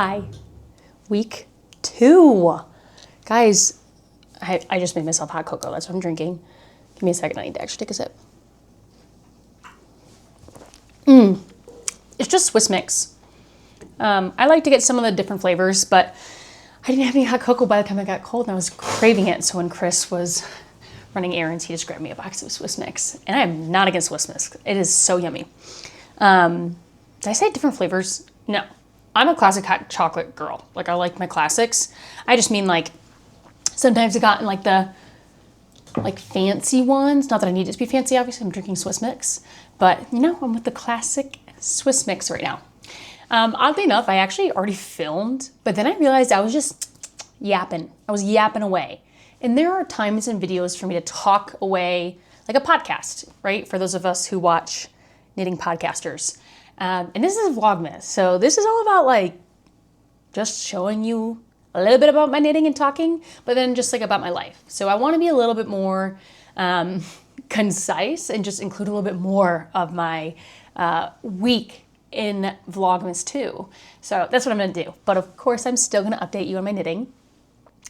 Hi. Week 2. Guys, I just made myself hot cocoa. That's what I'm drinking. Give me a second. I need to actually take a sip. It's just Swiss mix. I like to get some of the different flavors, but I didn't have any hot cocoa by the time I got cold and I was craving it. So when Chris was running errands, he just grabbed me a box of Swiss mix. And I am not against Swiss mix. It is so yummy. Did I say different flavors? No. I'm a classic hot chocolate girl. Like, I like my classics. I just mean, like, sometimes I got in, like, the, like, fancy ones. Not that I need it to be fancy, obviously. I'm drinking Swiss mix. But, you know, I'm with the classic Swiss mix right now. Oddly enough, I actually already filmed, but then I realized I was just yapping. I was yapping away. And there are times in videos for me to talk away, like a podcast, right? For those of us who watch knitting podcasters. And this is Vlogmas. So this is all about, like, just showing you a little bit about my knitting and talking, but then just, like, about my life. So I want to be a little bit more concise and just include a little bit more of my week in Vlogmas too. So that's what I'm going to do. But of course, I'm still going to update you on my knitting.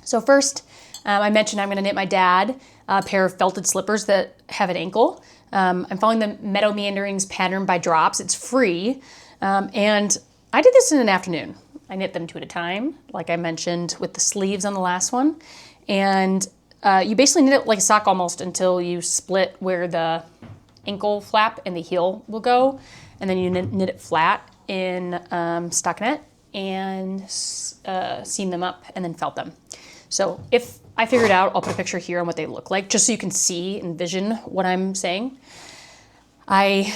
So first, I mentioned I'm going to knit my dad a pair of felted slippers that have an ankle. I'm following the Meadow Meanderings pattern by drops. It's free. And I did this in an afternoon. I knit them 2 at a time, like I mentioned with the sleeves on the last one. And you basically knit it like a sock almost until you split where the ankle flap and the heel will go. And then you knit it flat in stockinette and seam them up and then felt them. So if I figure it out, I'll put a picture here on what they look like, just so you can see and envision what I'm saying. I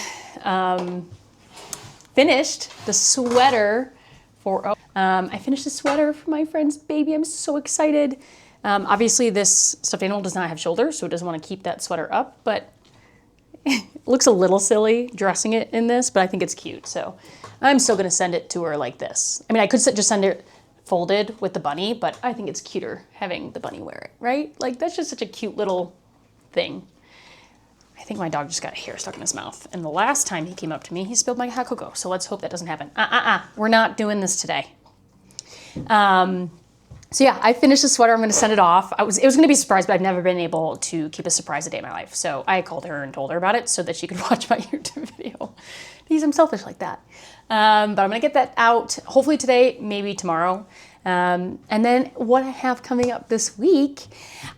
finished the sweater for, I finished the sweater for my friend's baby. I'm so excited. Obviously this stuffed animal does not have shoulders, so it doesn't want to keep that sweater up, but it looks a little silly dressing it in this, but I think it's cute. So I'm still going to send it to her like this. I mean, I could just send it folded with the bunny, but I think it's cuter having the bunny wear it, right? Like, that's just such a cute little thing. I think my dog just got a hair stuck in his mouth. And the last time he came up to me, he spilled my hot cocoa. So let's hope that doesn't happen. We're not doing this today. So yeah, I finished the sweater. I'm going to send it off. It was going to be a surprise, but I've never been able to keep a surprise a day in my life. So I called her and told her about it so that she could watch my YouTube video. Because I'm selfish like that. But I'm going to get that out hopefully today, maybe tomorrow. And then what I have coming up this week,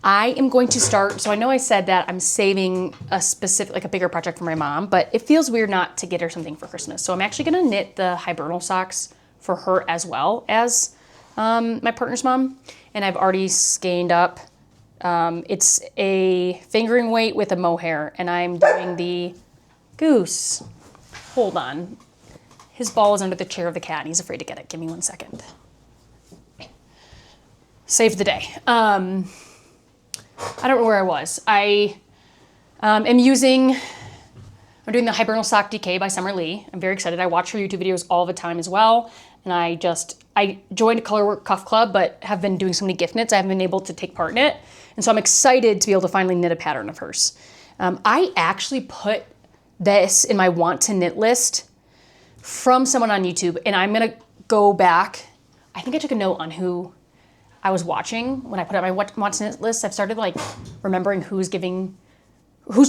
I am going to start. So I know I said that I'm saving a specific, like a bigger project for my mom, but it feels weird not to get her something for Christmas. So I'm actually going to knit the hibernal socks for her as well as my partner's mom, and I've already skeined up. It's a fingering weight with a mohair, and I'm doing the goose. Hold on. His ball is under the chair of the cat, and he's afraid to get it. Give me 1 second. Save the day. I don't know where I was. I'm doing the Hibernal Sock DK by Summer Lee. I'm very excited. I watch her YouTube videos all the time as well. And I joined a Colorwork Cuff Club, but have been doing so many gift knits, I haven't been able to take part in it. And so I'm excited to be able to finally knit a pattern of hers. I actually put this in my want to knit list from someone on YouTube, and I'm gonna go back. I think I took a note on who I was watching when I put out my want to knit list. I've started like remembering who's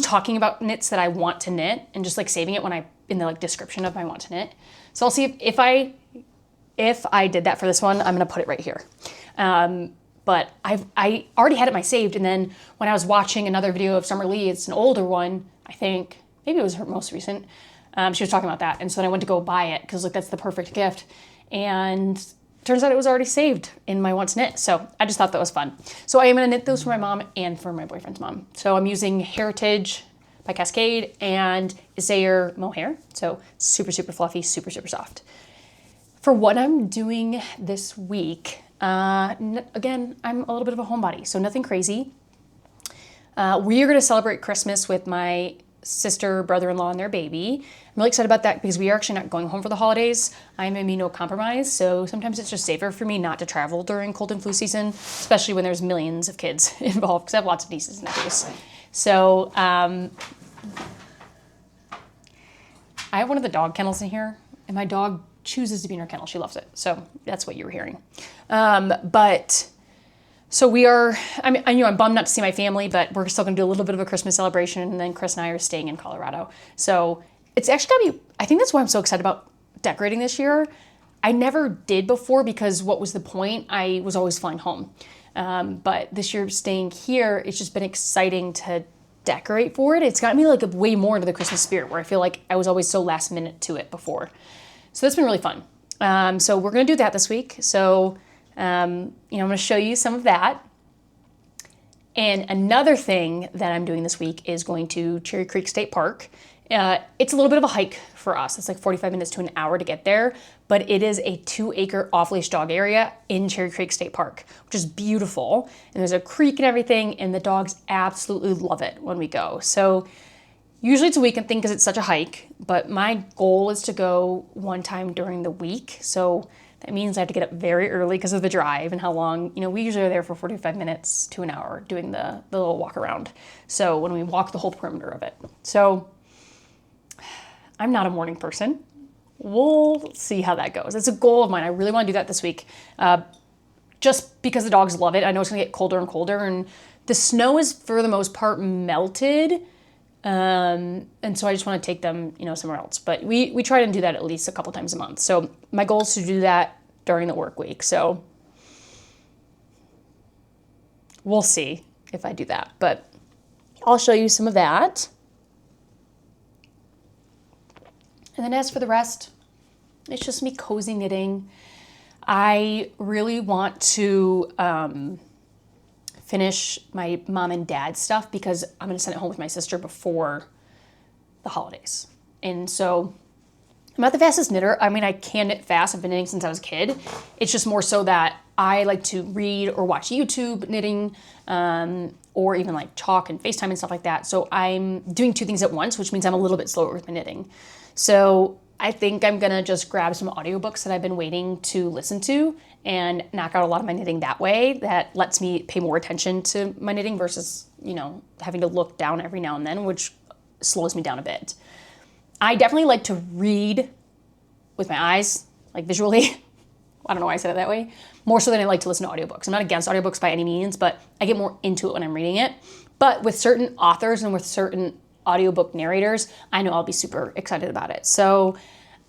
talking about knits that I want to knit, and just like saving it in the like description of my want to knit. So I'll see if I did that for this one. I'm gonna put it right here. But I already had it saved, and then when I was watching another video of Summer Lee, it's an older one, I think, maybe it was her most recent, she was talking about that, and so then I went to go buy it, because like that's the perfect gift, and turns out it was already saved in my want to knit, so I just thought that was fun. So I am gonna knit those for my mom and for my boyfriend's mom. So I'm using Heritage by Cascade and Isaiah mohair, so super, super fluffy, super, super soft. For what I'm doing this week, again, I'm a little bit of a homebody, so nothing crazy. We are going to celebrate Christmas with my sister, brother-in-law, and their baby. I'm really excited about that because we are actually not going home for the holidays. I'm immunocompromised, so sometimes it's just safer for me not to travel during cold and flu season, especially when there's millions of kids involved, because I have lots of nieces and nephews. So I have one of the dog kennels in here, and my dog chooses to be in her kennel. She loves it. So that's what you were hearing. So we are, I'm bummed not to see my family, but we're still going to do a little bit of a Christmas celebration. And then Chris and I are staying in Colorado. So it's actually going to be, I think that's why I'm so excited about decorating this year. I never did before because what was the point? I was always flying home. But this year staying here, it's just been exciting to decorate for it. It's gotten me like way more into the Christmas spirit where I feel like I was always so last minute to it before. So that's been really fun. So we're going to do that this week. So, I'm going to show you some of that. And another thing that I'm doing this week is going to Cherry Creek State Park. It's a little bit of a hike for us. It's like 45 minutes to an hour to get there, but it is a 2-acre off-leash dog area in Cherry Creek State Park, which is beautiful. And there's a creek and everything, and the dogs absolutely love it when we go. So usually it's a weekend thing because it's such a hike, but my goal is to go one time during the week. So that means I have to get up very early because of the drive and how long, we usually are there for 45 minutes to an hour doing the little walk around. So when we walk the whole perimeter of it. So I'm not a morning person. We'll see how that goes. It's a goal of mine. I really want to do that this week. Just because the dogs love it. I know it's going to get colder and colder, and the snow is for the most part melted. And so I just want to take them, somewhere else. But we try to do that at least a couple times a month. So my goal is to do that during the work week. So we'll see if I do that. But I'll show you some of that. And then as for the rest, it's just me cozy knitting. I really want to finish my mom and dad stuff because I'm going to send it home with my sister before the holidays. And so I'm not the fastest knitter. I can knit fast. I've been knitting since I was a kid. It's just more so that I like to read or watch YouTube knitting, or even like Chalk and FaceTime and stuff like that. So I'm doing 2 things at once, which means I'm a little bit slower with my knitting. So I think I'm gonna just grab some audiobooks that I've been waiting to listen to and knock out a lot of my knitting that way. That lets me pay more attention to my knitting versus, having to look down every now and then, which slows me down a bit. I definitely like to read with my eyes, like visually. I don't know why I said it that way. More so than I like to listen to audiobooks. I'm not against audiobooks by any means, but I get more into it when I'm reading it. But with certain authors and with certain audiobook narrators, I know I'll be super excited about it. So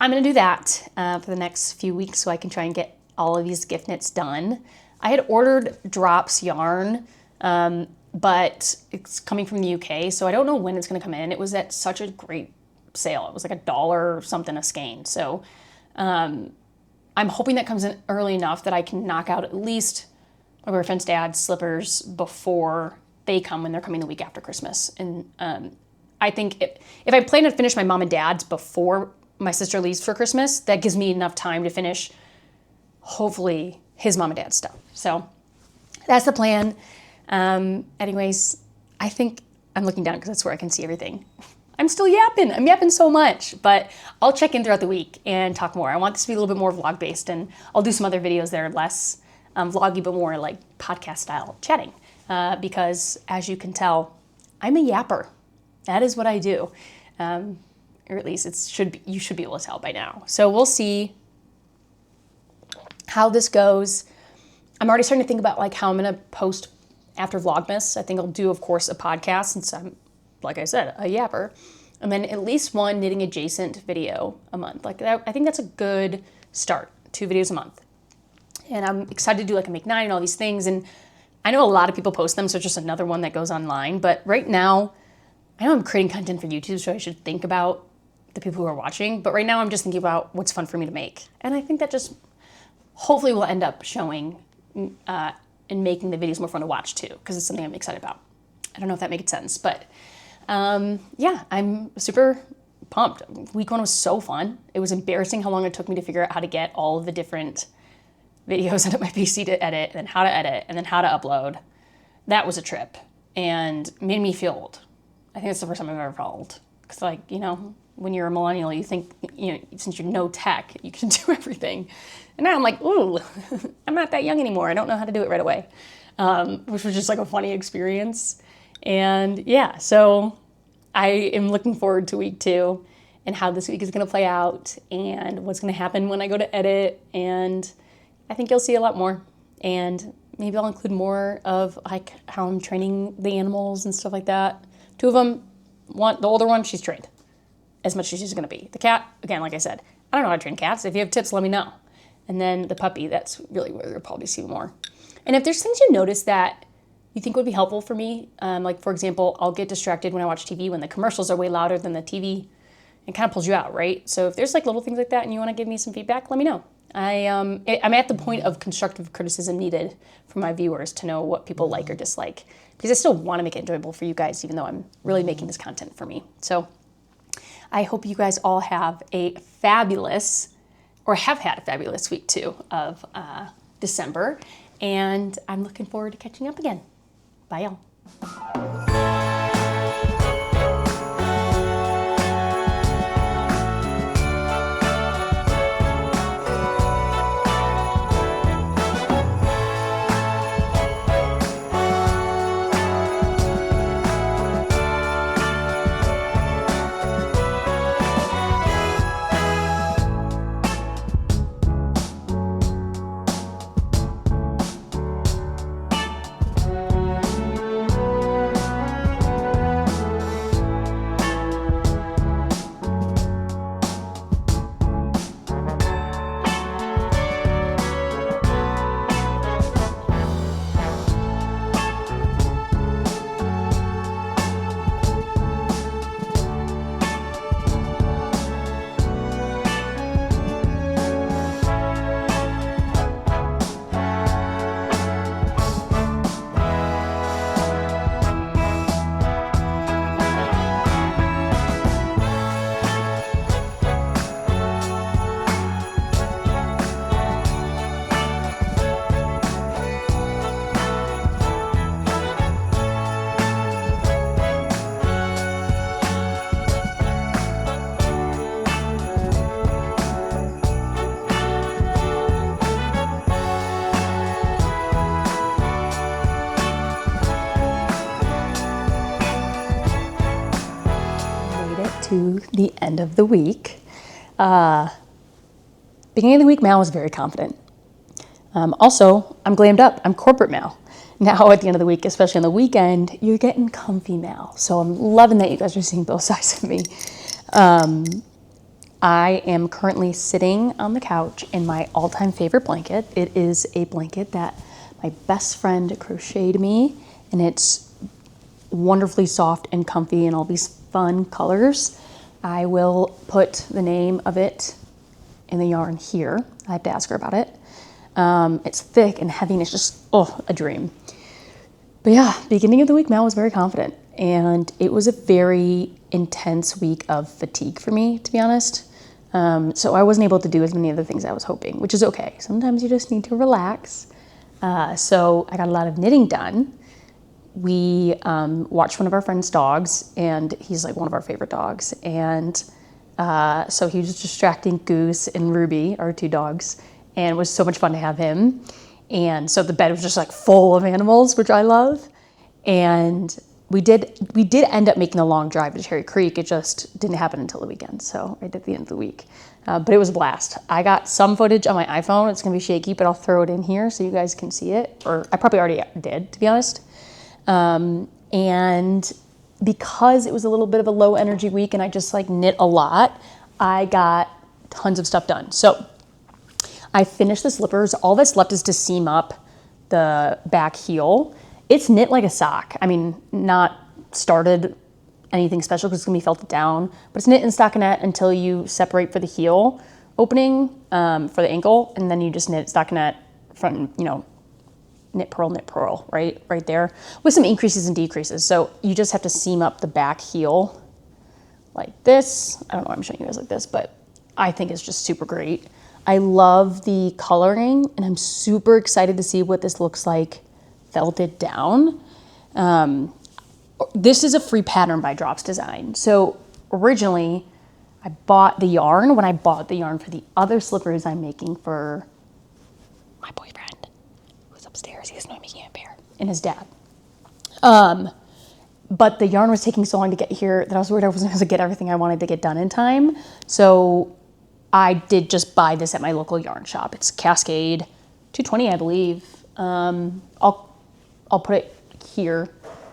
I'm going to do that for the next few weeks so I can try and get all of these gift knits done. I had ordered Drops yarn, but it's coming from the UK, so I don't know when it's going to come in. It was at such a great sale. It was like $1 something a skein. So I'm hoping that comes in early enough that I can knock out at least my boyfriend's dad's slippers before they come when they're coming the week after Christmas. And I think if I plan to finish my mom and dad's before my sister leaves for Christmas, that gives me enough time to finish, hopefully, his mom and dad's stuff. So that's the plan. Anyways, I think I'm looking down because that's where I can see everything. I'm still yapping. I'm yapping so much, but I'll check in throughout the week and talk more. I want this to be a little bit more vlog-based, and I'll do some other videos that are less vloggy, but more like podcast-style chatting. Because, as you can tell, I'm a yapper. That is what I do. Or at least you should be able to tell by now. So we'll see how this goes. I'm already starting to think about like how I'm going to post after Vlogmas. I think I'll do, of course, a podcast since I'm, like I said, a yapper. And then at least one knitting adjacent video a month. Like that, I think that's a good start. 2 videos a month. And I'm excited to do like a Make 9 and all these things. And I know a lot of people post them, so it's just another one that goes online. But right now, I know I'm creating content for YouTube, so I should think about the people who are watching. But right now, I'm just thinking about what's fun for me to make. And I think that just hopefully will end up showing and making the videos more fun to watch too, because it's something I'm excited about. I don't know if that makes sense, but yeah, I'm super pumped. Week 1 was so fun. It was embarrassing how long it took me to figure out how to get all of the different videos into my PC to edit, and then how to edit, and then how to upload. That was a trip and made me feel old. I think it's the first time I've ever felt old. Because like, when you're a millennial, you think, since you know tech, you can do everything. And now I'm like, ooh, I'm not that young anymore. I don't know how to do it right away. Which was just like a funny experience. And yeah, so I am looking forward to week 2. and how this week is going to play out and what's going to happen when I go to edit. And I think you'll see a lot more. And maybe I'll include more of like how I'm training the animals and stuff like that. Two of them, the older one, she's trained as much as she's going to be. The cat, again, like I said, I don't know how to train cats. If you have tips, let me know. And then the puppy, that's really where you'll probably see more. And if there's things you notice that you think would be helpful for me, like for example, I'll get distracted when I watch TV when the commercials are way louder than the TV. It kind of pulls you out, right? So if there's like little things like that and you want to give me some feedback, let me know. I'm at the point of constructive criticism needed for my viewers to know what people like or dislike, because I still want to make it enjoyable for you guys, even though I'm really making this content for me. So I hope you guys all have a fabulous, or have had a fabulous week too of December. And I'm looking forward to catching up again. Bye, y'all. To the end of the week. Beginning of the week, Mal was very confident. Also, I'm glammed up. I'm corporate Mal. Now at the end of the week, especially on the weekend, you're getting comfy Mal. So I'm loving that you guys are seeing both sides of me. I am currently sitting on the couch in my all-time favorite blanket. It is a blanket that my best friend crocheted me, and it's wonderfully soft and comfy and all these fun colors. I will put the name of it in the yarn here. I have to ask her about it. It's thick and heavy and it's just, a dream. But yeah, beginning of the week, Mal was very confident, and it was a very intense week of fatigue for me, to be honest. So I wasn't able to do as many of the things I was hoping, which is okay. Sometimes you just need to relax. So I got a lot of knitting done. We watched one of our friend's dogs, and he's like one of our favorite dogs. And so he was distracting Goose and Ruby, our two dogs, and it was so much fun to have him. And so the bed was just like full of animals, which I love. And we did end up making a long drive to Cherry Creek. It just didn't happen until the weekend, so right at the end of the week. But it was a blast. I got some footage on my iPhone. It's gonna be shaky, but I'll throw it in here so you guys can see it. Or I probably already did, to be honest. And because it was a little bit of a low energy week and I just like knit a lot, I got tons of stuff done. So I finished the slippers. All that's left is to seam up the back heel. It's knit like a sock. I mean, not started anything special because it's gonna be felted down, but it's knit in stockinette until you separate for the heel opening for the ankle, and then you just knit stockinette front, knit purl, right there, with some increases and decreases. So you just have to seam up the back heel like this. I don't know why I'm showing you guys like this, but I think it's just super great. I love the coloring, and I'm super excited to see what this looks like felted down. This is a free pattern by Drops Design. So originally, I bought the yarn when I bought the yarn for the other slippers I'm making for my boyfriend, who's upstairs. He doesn't know I'm making a pair, and his dad. but the yarn was taking so long to get here that I was worried I wasn't going to get everything I wanted to get done in time. So I did just buy this at my local yarn shop. It's Cascade, $2.20, I believe. I'll put it here,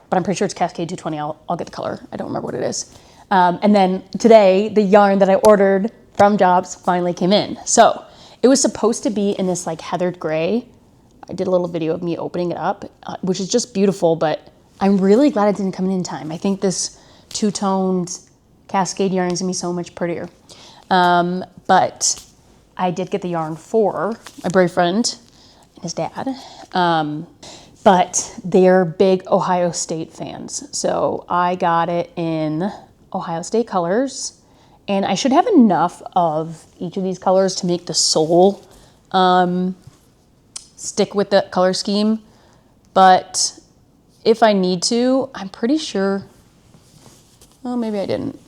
but I'm pretty sure it's Cascade $2.20. I'll get the color. I don't remember what it is. And then today, the yarn that I ordered from Jobs finally came in. So it was supposed to be in this like heathered gray. I did a little video of me opening it up, which is just beautiful, but I'm really glad it didn't come in time. I think this two-toned Cascade yarn is gonna be so much prettier. But I did get the yarn for my boyfriend and his dad. But they're big Ohio State fans. So I got it in Ohio State colors, and I should have enough of each of these colors to make the sole stick with the color scheme. But if I need to, I'm pretty sure, well, maybe I didn't.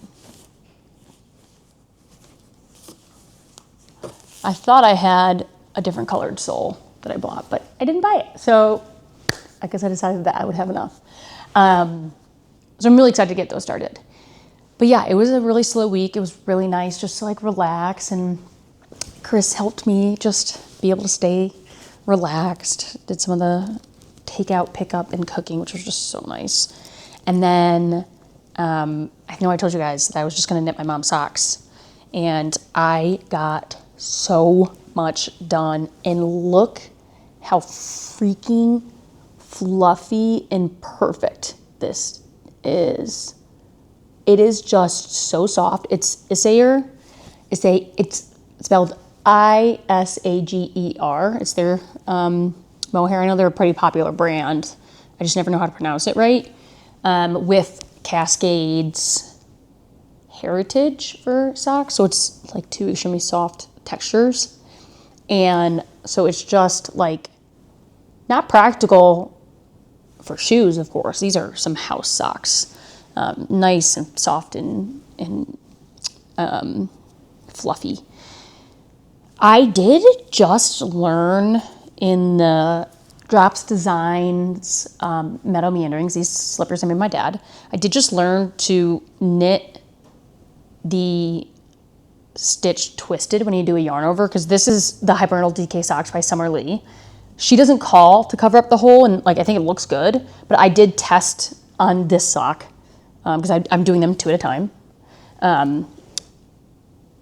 I thought I had a different colored sole that I bought, but I didn't buy it. So I guess I decided that I would have enough. So I'm really excited to get those started. But yeah, it was a really slow week. It was really nice just to like relax, and Chris helped me just be able to stay relaxed. Did some of the takeout, pickup, and cooking, which was just so nice. And then I know I told you guys that I was just gonna knit my mom's socks, and I got so much done, and look how freaking fluffy and perfect this is. It is just so soft. It's Isager. It's spelled Isager. It's their mohair. I know they're a pretty popular brand. I just never know how to pronounce it right. With Cascade's heritage for socks. So it's like two extremely soft textures. And so it's just like not practical for shoes, of course. These are some house socks. Nice and soft and fluffy. I did just learn in the Drops Designs Meadow Meanderings, these slippers I made my dad, I did just learn to knit the stitch twisted when you do a yarn over, because this is the Hypernal DK Socks by Summer Lee. She doesn't call to cover up the hole, and like I think it looks good, but I did test on this sock because I'm doing them two at a time.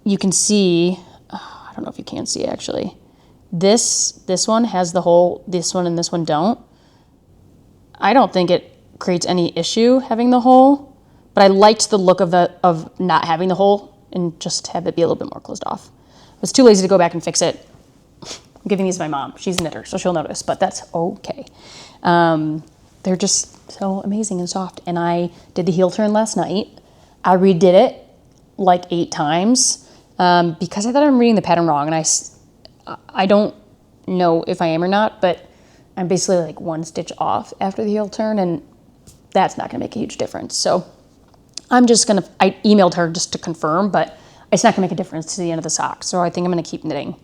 You can see, I don't know if you can see actually, this one has the hole, this one and this one don't. I don't think it creates any issue having the hole, but I liked the look of not having the hole and just have it be a little bit more closed off. I was too lazy to go back and fix it. I'm giving these to my mom. She's a knitter, so she'll notice, but that's okay. They're just so amazing and soft. And I did the heel turn last night. I redid it like 8 times because I thought I'm reading the pattern wrong, and I don't know if I am or not, but I'm basically like 1 stitch off after the heel turn, and that's not gonna make a huge difference. So I emailed her just to confirm, but it's not gonna make a difference to the end of the sock. So I think I'm gonna keep knitting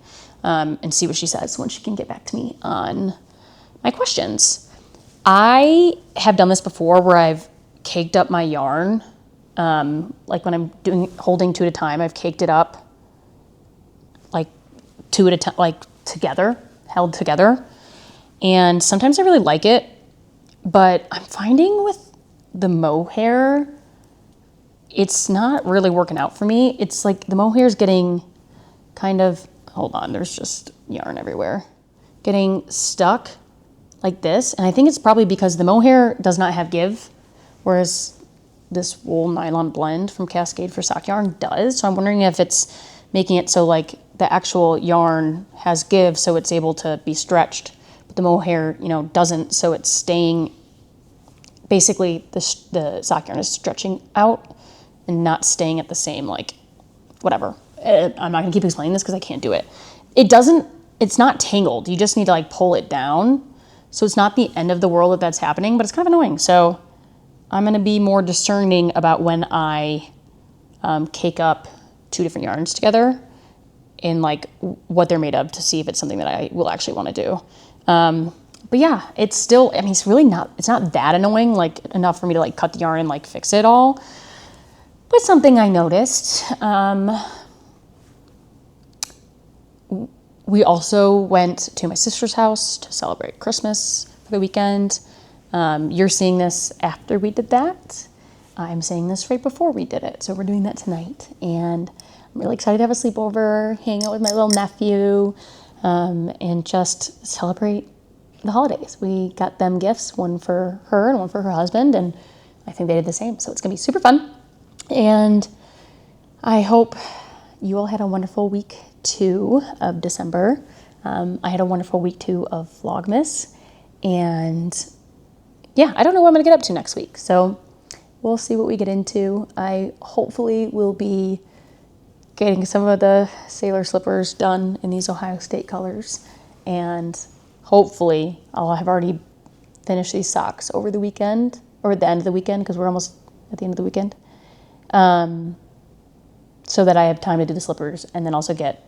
and see what she says when she can get back to me on my questions. I have done this before where I've caked up my yarn. Like when I'm holding 2 at a time, I've caked it up like 2 at a time, like together, held together. And sometimes I really like it, but I'm finding with the mohair, it's not really working out for me. It's like the mohair is getting kind of, hold on, there's just yarn everywhere, getting stuck like this. And I think it's probably because the mohair does not have give, whereas this wool nylon blend from Cascade for sock yarn does. So I'm wondering if it's making it so like the actual yarn has give, so it's able to be stretched, but the mohair, doesn't, so it's staying, basically the sock yarn is stretching out and not staying at the same, like, whatever. I'm not gonna keep explaining this because I can't do it. It's not tangled. You just need to like pull it down. So it's not the end of the world that that's happening, but it's kind of annoying. So I'm gonna be more discerning about when I cake up 2 different yarns together and like what they're made of to see if it's something that I will actually want to do. But yeah, it's still, I mean, it's really not, it's not that annoying, like enough for me to like cut the yarn and like fix it all. But something I noticed, we also went to my sister's house to celebrate Christmas for the weekend. You're seeing this after we did that. I'm saying this right before we did it. So we're doing that tonight. And I'm really excited to have a sleepover, hang out with my little nephew, and just celebrate the holidays. We got them gifts, one for her and one for her husband, and I think they did the same. So it's gonna be super fun. And I hope you all had a wonderful week 2 of December. I had a wonderful week 2 of Vlogmas. And yeah, I don't know what I'm gonna get up to next week. So we'll see what we get into. I hopefully will be getting some of the sailor slippers done in these Ohio State colors. And hopefully I'll have already finished these socks over the weekend, or at the end of the weekend, because we're almost at the end of the weekend. So that I have time to do the slippers and then also get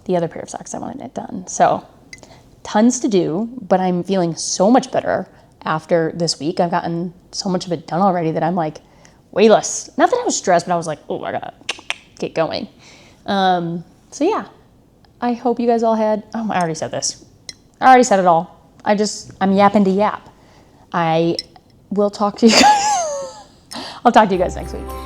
the other pair of socks I want to knit done. So tons to do, but I'm feeling so much better after this week. I've gotten so much of it done already that I'm like way less, not that I was stressed, but I was like, oh, I gotta get going. So yeah, I hope you guys all had, oh, I already said this. I already said it all. I'm yapping to yap. I will talk to you guys. I'll talk to you guys next week.